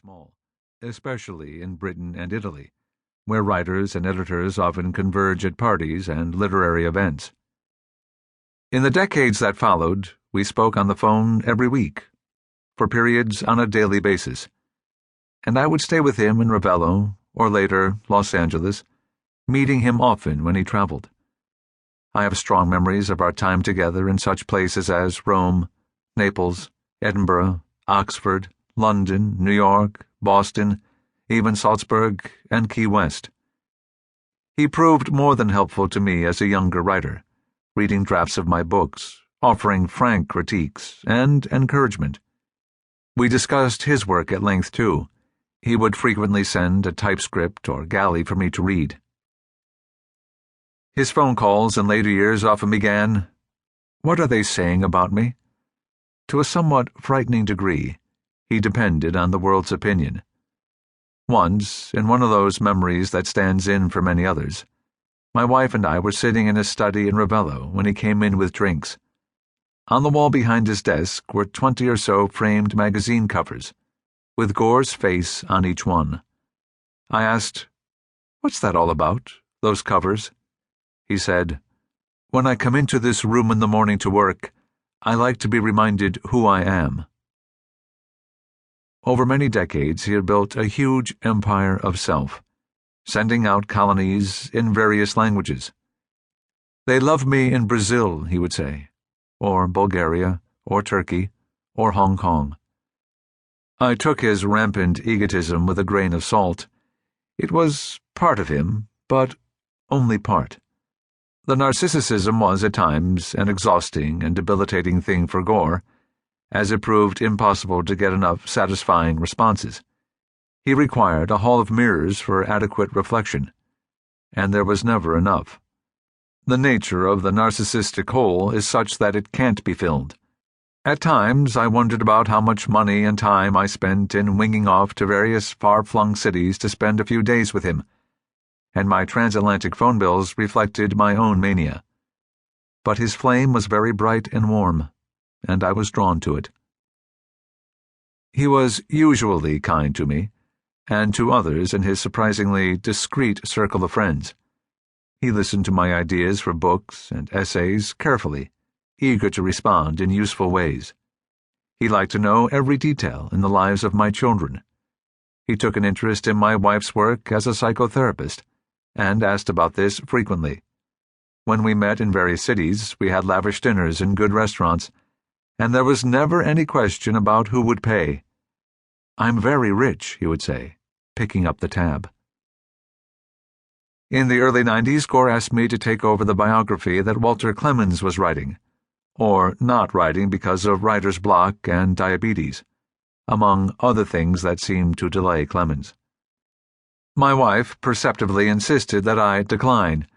small, especially in Britain and Italy, where writers and editors often converge at parties and literary events. In the decades that followed, we spoke on the phone every week, for periods on a daily basis, and I would stay with him in Ravello, or later Los Angeles, meeting him often when he traveled. I have strong memories of our time together in such places as Rome, Naples, Edinburgh, Oxford, London, New York, Boston, even Salzburg, and Key West. He proved more than helpful to me as a younger writer, reading drafts of my books, offering frank critiques and encouragement. We discussed his work at length, too. He would frequently send a typescript or galley for me to read. His phone calls in later years often began, "What are they saying about me?" To a somewhat frightening degree, he depended on the world's opinion. Once, in one of those memories that stands in for many others, my wife and I were sitting in his study in Ravello when he came in with drinks. On the wall behind his desk were 20 or so framed magazine covers, with Gore's face on each one. I asked, "What's that all about, those covers?" He said, "When I come into this room in the morning to work, I like to be reminded who I am." Over many decades, he had built a huge empire of self, sending out colonies in various languages. "They love me in Brazil," he would say, or Bulgaria, or Turkey, or Hong Kong. I took his rampant egotism with a grain of salt. It was part of him, but only part. The narcissism was, at times, an exhausting and debilitating thing for Gore, as it proved impossible to get enough satisfying responses. He required a hall of mirrors for adequate reflection, and there was never enough. The nature of the narcissistic hole is such that it can't be filled. At times, I wondered about how much money and time I spent in winging off to various far-flung cities to spend a few days with him, and my transatlantic phone bills reflected my own mania. But his flame was very bright and warm, and I was drawn to it. He was usually kind to me, and to others in his surprisingly discreet circle of friends. He listened to my ideas for books and essays carefully, eager to respond in useful ways. He liked to know every detail in the lives of my children. He took an interest in my wife's work as a psychotherapist, and asked about this frequently. When we met in various cities, we had lavish dinners in good restaurants, and there was never any question about who would pay. "I'm very rich," he would say, picking up the tab. In the early 90s, Gore asked me to take over the biography that Walter Clemens was writing, or not writing because of writer's block and diabetes, among other things that seemed to delay Clemens. My wife perceptibly insisted that I decline,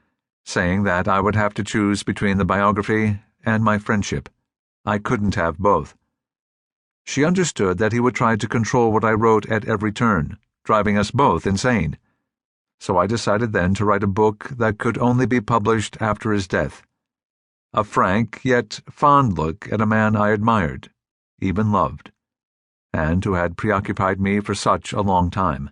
saying that I would have to choose between the biography and my friendship. I couldn't have both. She understood that he would try to control what I wrote at every turn, driving us both insane. So I decided then to write a book that could only be published after his death. A frank yet fond look at a man I admired, even loved, and who had preoccupied me for such a long time.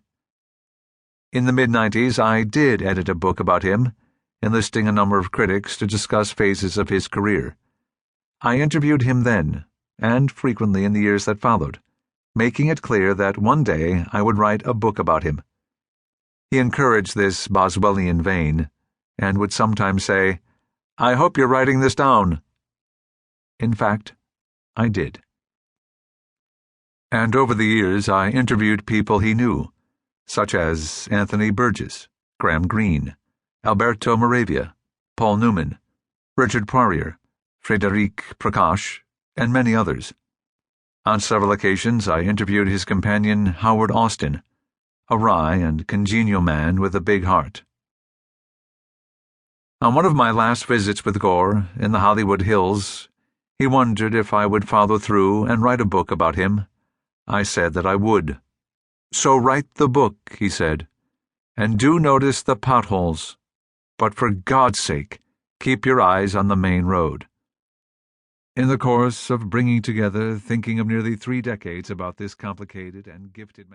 In the mid-90s, I did edit a book about him, enlisting a number of critics to discuss phases of his career. I interviewed him then, and frequently in the years that followed, making it clear that one day I would write a book about him. He encouraged this Boswellian vein, and would sometimes say, "I hope you're writing this down." In fact, I did. And over the years I interviewed people he knew, such as Anthony Burgess, Graham Greene, Alberto Moravia, Paul Newman, Richard Poirier, Frédéric Prakash, and many others. On several occasions I interviewed his companion Howard Austin, a wry and congenial man with a big heart. On one of my last visits with Gore, in the Hollywood Hills, he wondered if I would follow through and write a book about him. I said that I would. "So write the book," he said, "and do notice the potholes. But for God's sake, keep your eyes on the main road." In the course of bringing together thinking of nearly 3 decades about this complicated and gifted man,